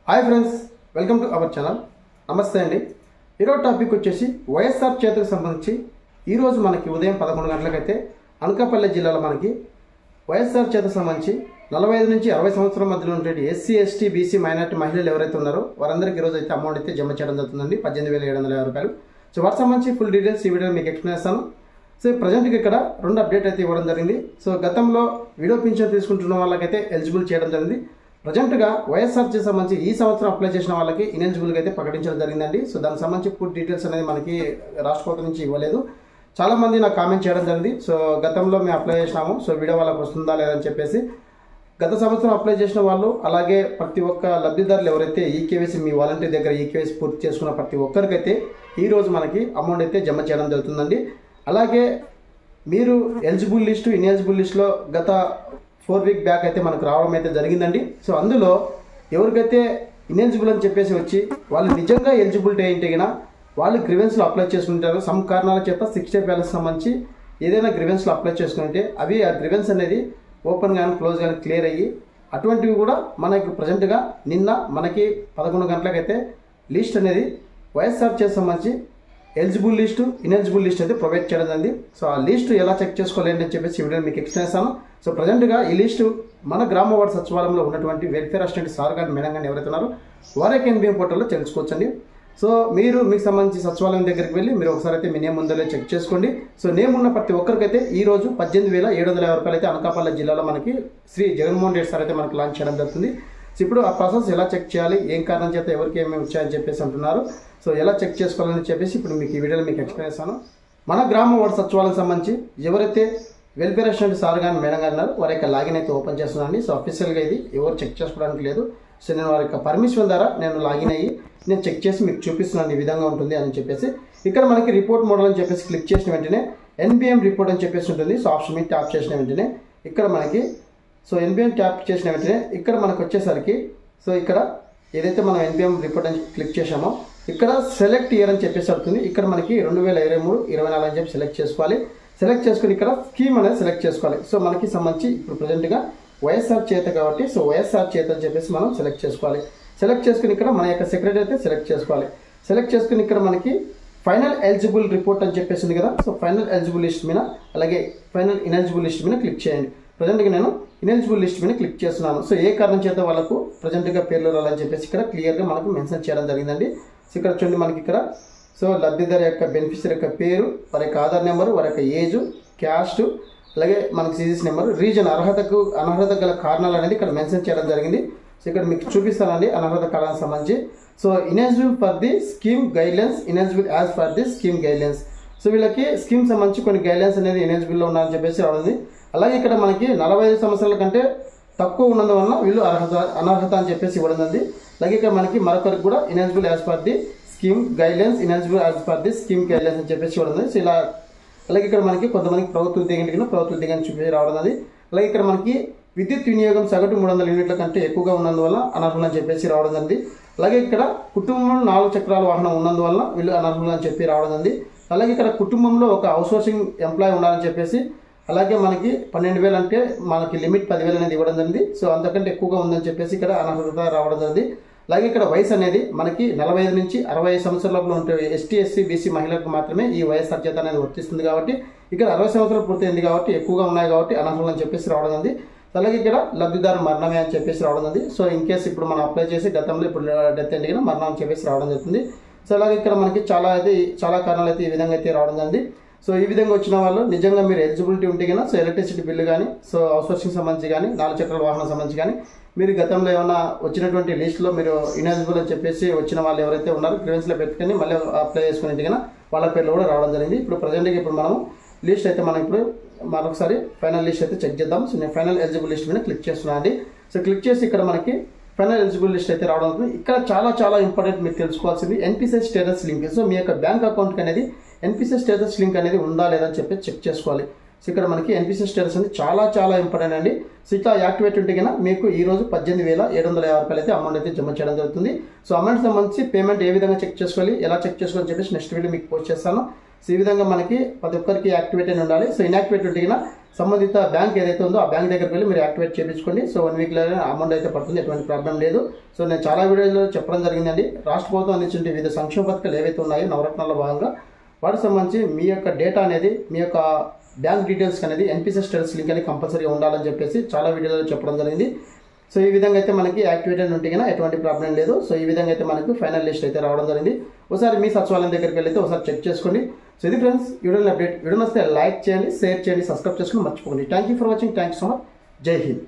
Hi friends, welcome to our channel. నమస్తే అండి. ఈరోజు టాపిక్ వచ్చేసి వైఎస్ఆర్ చేతకు సంబంధించి ఈరోజు మనకి ఉదయం 11 గంటలకైతే అనకాపల్లి జిల్లాలో మనకి వైఎస్ఆర్ చేతకు సంబంధించి 45 నుంచి 60 సంవత్సరాల మధ్యలో ఉండే ఎస్సీ ఎస్టీ బీసీ మైనార్టీ మహిళలు ఎవరైతే ఉన్నారో వారందరికీ ఈరోజు అయితే అమౌంట్ అయితే జమ చేయడం జరుగుతుందండి, 18,750 రూపాయలు. సో వాటికి సంబంధించి ఫుల్ డీటెయిల్స్ ఈ వీడియో మీకు ఎక్స్ప్లెయిన్ చేస్తాను. సో ప్రజెంట్గా ఇక్కడ 2 అప్డేట్ అయితే ఇవ్వడం జరిగింది. సో గతంలో వీడియో పింఛన్ తీసుకుంటున్న వాళ్ళకైతే ఎలిజిబుల్ చేయడం జరిగింది. ప్రజెంట్గా వైఎస్ఆర్కి సంబంధించి ఈ సంవత్సరం అప్లై చేసిన వాళ్ళకి ఇనెలిజిబుల్గా అయితే ప్రకటించడం జరిగిందండి. సో దానికి సంబంధించి పూర్తి డీటెయిల్స్ అనేది మనకి రాష్ట్ర ప్రభుత్వం నుంచి ఇవ్వలేదు. చాలామంది నాకు కామెంట్ చేయడం జరిగింది, సో గతంలో మేము అప్లై చేసినాము, సో వీడియో వాళ్ళకి వస్తుందా లేదని చెప్పేసి. గత సంవత్సరం అప్లై చేసిన వాళ్ళు అలాగే ప్రతి ఒక్క లబ్ధిదారులు ఎవరైతే ఈకేవైసీ మీ వాలంటీర్ దగ్గర ఈకేవైసీ పూర్తి చేసుకున్న ప్రతి ఒక్కరికైతే ఈరోజు మనకి అమౌంట్ అయితే జమ చేయడం జరుగుతుందండి. అలాగే మీరు ఎలిజిబుల్ లిస్టు ఇన్ఎలిజిబుల్ లిస్టులో గత 4 వీక్ బ్యాక్ అయితే మనకు రావడం అయితే జరిగిందండి. సో అందులో ఎవరికైతే ఇనెలిజిబుల్ అని చెప్పేసి వచ్చి వాళ్ళు నిజంగా ఎలిజిబిలిటీ అయితే కన్నా వాళ్ళు గ్రివెన్స్లో అప్లై చేసుకుంటారు. సమ్ కారణాల చేత 60 బ్యాలెన్స్ సంబంధించి ఏదైనా గ్రివెన్స్లో అప్లై చేసుకుంటే అవి ఆ గ్రివెన్స్ అనేది ఓపెన్ కానీ క్లోజ్ కానీ క్లియర్ అయ్యి అటువంటివి కూడా మనకి ప్రజెంట్గా నిన్న మనకి 11 గంటలకైతే లిస్ట్ అనేది వైఎస్ఆర్ చేసే సంబంధించి ఎలిజిబుల్ లిస్టు ఇనెలిజిబుల్ లిస్ట్ అయితే ప్రొవైడ్ చేయడం జరిగింది. సో ఆ లిస్టు ఎలా చెక్ చేసుకోవాలి అని చెప్పేసి వీడియో మీకు ఎక్స్ప్లెయిన్ చేస్తాను. సో ప్రజెంట్గా ఈ లిస్టు మన గ్రామ వార్డు సచివాలయంలో ఉన్నటువంటి వెల్ఫేర్ అసిస్టెంట్ సార్ గారు మేడం గారు ఎవరైతే ఉన్నారో వారికి ఎన్బిఎం పోర్టల్లో తెలుసుకోవచ్చండి. సో మీరు మీకు సంబంధించి సచివాలయం దగ్గరికి వెళ్ళి మీరు ఒకసారి అయితే మీ నేమ్ ఉందో చెక్ చేసుకోండి. సో నేమ్ ఉన్న ప్రతి ఒక్కరికైతే ఈ రోజు 18,750 రూపాయలు అయితే అనకాపల్లి జిల్లాలో మనకి శ్రీ జగన్మోహన్ రెడ్డి సార్ అయితే మనకి లాంచ్ చేయడం జరుగుతుంది. సో ఇప్పుడు ఆ ప్రాసెస్ ఎలా చెక్ చేయాలి, ఏం కారణం చేత ఎవరికి ఏమేమి వచ్చాయని చెప్పేసి అంటున్నారు. సో ఎలా చెక్ చేసుకోవాలని చెప్పేసి ఇప్పుడు మీకు ఈ వీడియోలో మీకు ఎక్స్ప్లెయిన్ చేస్తాను. మన గ్రామ వార్డు సచివాలయం సంబంధించి ఎవరైతే వెల్ఫేర్ అసిస్టెంట్ సార్ కానీ మేడం గారు ఉన్నారు వారి యొక్క లాగిన్ అయితే ఓపెన్ చేస్తున్నానండి. సో అఫీషియల్గా ఇది ఎవరు చెక్ చేసుకోవడానికి లేదు. సో నేను వారి యొక్క పర్మిషన్ ద్వారా నేను లాగిన్ అయ్యి నేను చెక్ చేసి మీకు చూపిస్తున్నాను ఈ విధంగా ఉంటుంది అని చెప్పేసి. ఇక్కడ మనకి రిపోర్ట్ మోడల్ అని చెప్పేసి క్లిక్ చేసిన వెంటనే ఎన్బిఎం రిపోర్ట్ అని చెప్పేసి ఉంటుంది. సో ఆప్షన్ మీద ట్యాప్ చేసిన వెంటనే ఇక్కడ మనకి ఎన్బిఎం ట్యాప్ చేసిన వెంటనే ఇక్కడ మనకు వచ్చేసరికి సో ఇక్కడ ఏదైతే మనం ఎన్బిఎం రిపోర్ట్ అని క్లిక్ చేసామో ఇక్కడ సెలెక్ట్ ఇయర్ అని చెప్పేసి అవుతుంది. ఇక్కడ మనకి 2023-24 అని చెప్పి సెలెక్ట్ చేసుకోవాలి. సెలెక్ట్ చేసుకుని ఇక్కడ స్కీమ్ అనేది సెలెక్ట్ చేసుకోవాలి. సో మనకి సంబంధించి ఇప్పుడు ప్రజెంట్గా వైఎస్ఆర్ చేత కాబట్టి సో వైఎస్ఆర్ చేత అని చెప్పేసి మనం సెలెక్ట్ చేసుకోవాలి. సెలెక్ట్ చేసుకుని ఇక్కడ మన యొక్క సెక్రటరీ అయితే సెలెక్ట్ చేసుకోవాలి. సెలెక్ట్ చేసుకుని ఇక్కడ మనకి ఫైనల్ ఎలిజిబుల్ రిపోర్ట్ అని చెప్పేసి ఉంది కదా. సో ఫైనల్ ఎలిజిబుల్ లిస్ట్ మీద అలాగే ఫైనల్ ఇనెలిజిబుల్ లిస్ట్ మీద క్లిక్ చేయండి. ప్రజెంట్గా నేను ఇనెలిజిబుల్ లిస్ట్ మీద క్లిక్ చేస్తున్నాను. సో ఏ కారణం చేత వాళ్ళకు ప్రజెంట్గా పేర్లు రావాలని చెప్పేసి ఇక్కడ క్లియర్గా మనకు మెన్షన్ చేయడం జరిగిందండి. సో ఇక్కడ చూడండి మనకి ఇక్కడ సో లబ్ధిదారు యొక్క బెనిఫిషియరీ యొక్క పేరు, వారి యొక్క ఆధార్ నెంబరు, వారి యొక్క ఏజు, క్యాస్ట్, అలాగే మనకి సిజిఎస్ నెంబరు, రీజన్ అనర్హత గల కారణాలు అనేది ఇక్కడ మెన్షన్ చేయడం జరిగింది. సో ఇక్కడ మీకు చూపిస్తానండి అనర్హత కారణాలకు సంబంధించి. So ineligible for the scheme guidelines, ineligible as for the scheme guidelines. So వీళ్ళకి స్కీమ్ సంబంధించి కొన్ని గైడ్లైన్స్ అనేది ఎలిజిబుల్లో ఉన్నారని చెప్పేసి రావడం. అలాగే ఇక్కడ మనకి 45 సంవత్సరాల కంటే తక్కువ ఉన్నందువలన వీళ్ళు అనర్హత అని చెప్పేసి ఇవ్వడం ఉంది. అలాగే ఇక్కడ మనకి మరొకరికి కూడా ineligible as per the scheme guidelines, ineligible as per the scheme guidelines అని చెప్పేసి ఇవ్వడం. సో ఇలా అలాగే ఇక్కడ మనకి కొంతమందికి ప్రభుత్వ ఉద్యోగం చూపించి రావడం. అలాగే ఇక్కడ మనకి విద్యుత్ వినియోగం సగటు 300 యూనిట్ల కంటే ఎక్కువగా ఉన్నందువల్ల అనర్హులు అని చెప్పేసి రావడం జరిగింది. అలాగే ఇక్కడ కుటుంబంలో 4 చక్రాల వాహనం ఉన్నందువల్ల వీళ్ళు అనర్హులు అని చెప్పి రావడం జరిగింది. అలాగే ఇక్కడ కుటుంబంలో ఒక అవుట్సోర్సింగ్ ఎంప్లాయీ ఉండాలని చెప్పేసి అలాగే మనకి 12,000 అంటే మనకి లిమిట్ 10,000 అనేది ఇవ్వడం జరిగింది. సో అంతకంటే ఎక్కువగా ఉందని చెప్పేసి ఇక్కడ అనర్హత రావడం జరిగింది. అలాగే ఇక్కడ వయసు అనేది మనకి 45 నుంచి 60 సంవత్సరాల లోపల ఉంటే ఎస్టీ ఎస్సీ బీసీ మహిళలకు మాత్రమే ఈ వైఎస్ఆర్ చేత అనేది వర్తిస్తుంది కాబట్టి ఇక్కడ 60 సంవత్సరాలు పూర్తయింది కాబట్టి ఎక్కువగా ఉన్నాయి కాబట్టి అనర్హులు అని చెప్పేసి రావడం జరిగింది. అలాగే ఇక్కడ లబ్ధిదారు మరణమే అని చెప్పేసి రావడం జరిగింది. సో ఇన్ కేసు ఇప్పుడు మనం అప్లై చేసి గతంలో ఇప్పుడు డెత్ అయింది కదా మరణం అని చెప్పేసి రావడం జరుగుతుంది. సో అలాగే ఇక్కడ మనకి చాలా కారణాలు అయితే ఈ విధంగా అయితే రావడం జరిగింది. సో ఈ విధంగా వచ్చిన వాళ్ళు నిజంగా మీరు ఎలిజిబిలిటీ ఉంటే కన్నా సో ఎలక్ట్రిసిటీ బిల్లు కానీ సో అవుట్సోర్సింగ్ సంబంధించి కానీ 4 చక్రాల వాహనం సంబంధించి కానీ మీరు గతంలో ఏమైనా వచ్చినటువంటి లిస్టులో మీరు ఇనెలిజిబుల్ అని చెప్పేసి వచ్చిన వాళ్ళు ఎవరైతే ఉన్నారో గ్రీవెన్స్లో పెట్టుకొని మళ్ళీ అప్లై చేసుకునే కన్నా వాళ్ళ పేర్లు కూడా రావడం జరిగింది. ఇప్పుడు ప్రజెంట్గా ఇప్పుడు మనం లిస్ట్ అయితే మనం ఇప్పుడు మరొకసారి ఫైనల్ లిస్ట్ అయితే చెక్ చేద్దాం. సో నేను ఫైనల్ ఎలిజిబుల్ లిస్ట్ మీద క్లిక్ చేస్తున్నాను అండి. సో క్లిక్ చేసి ఇక్కడ మనకి ఫైనల్ ఎలిజిబుల్ లిస్ట్ అయితే రావడం అవుతుంది. ఇక్కడ చాలా ఇంపార్టెంట్ మీరు తెలుసుకోవాల్సింది ఎన్పిసిఐ స్టేటస్ లింక్. సో మీ యొక్క బ్యాంక్ అకౌంట్కి అనేది ఎన్పిసిఐ స్టేటస్ లింక్ అనేది ఉందా లేదా అని చెప్పి చెక్ చేసుకోవాలి. సో ఇక్కడ మనకి ఎన్పిసిఐ స్టేటస్ అనేది చాలా ఇంపార్టెంట్ అండి. సో ఇట్లా యాక్టివేట్ ఉంటే కన్నా మీకు ఈ రోజు 18,750 రూపాయలు అయితే అమౌంట్ అయితే జమ చేయడం జరుగుతుంది. సో అమౌంట్ సంబంధించి పేమెంట్ ఏ విధంగా చెక్ చేసుకోవాలి, ఎలా చెక్ చేసుకోవాలని చెప్పేసి నెక్స్ట్ వీడియో మీకు పోస్ట్ చేస్తాను. సో ఈ విధంగా మనకి ప్రతి ఒక్కరికి యాక్టివేట్ అని ఉండాలి. సో ఇన్యాక్టివేట్ ఉంటే కన్నా సంబంధిత బ్యాంక్ ఏదైతే ఉందో ఆ బ్యాంక్ దగ్గరికి వెళ్ళి మీరు యాక్టివేట్ చేయించుకోండి. సో 1 వీక్లో అమౌంట్ అయితే పడుతుంది, ఎటువంటి ప్రాబ్లం లేదు. సో నేను చాలా వీడియోలో చెప్పడం జరిగిందండి. రాష్ట్ర ప్రభుత్వం అందించిన వివిధ సంక్షేమ పథకాలు ఏవైతే ఉన్నాయో నవరత్నాల్లో భాగంగా వాటికి సంబంధించి మీ యొక్క డేటా అనేది, మీ యొక్క బ్యాంక్ డీటెయిల్స్ అనేది ఎన్పిసిఐ స్టేటస్ లింక్ అనేది కంపల్సరీగా ఉండాలని చెప్పేసి చాలా వీడియోలో చెప్పడం జరిగింది. సో ఈ విధంగా అయితే మనకి యాక్టివేటెడ్ ఉంటే కన్నా ఎటువంటి ప్రాబ్లం లేదు. సో ఈ విధంగా అయితే మనకు ఫైనల్ లిస్ట్ అయితే రావడం జరిగింది. ఒకసారి మీ సచివాలయం దగ్గరికి వెళ్ళి ఒకసారి చెక్ చేసుకోండి. సో ఇది ఫ్రెండ్స్ వీడియో అప్డేట్. వీడియో నచ్చితే లైక్ చేయండి, షేర్ చేయండి, సబ్స్క్రైబ్ చేసుకుని మర్చిపోకండి. Thank you for watching. Thank you so much. జై హింద్.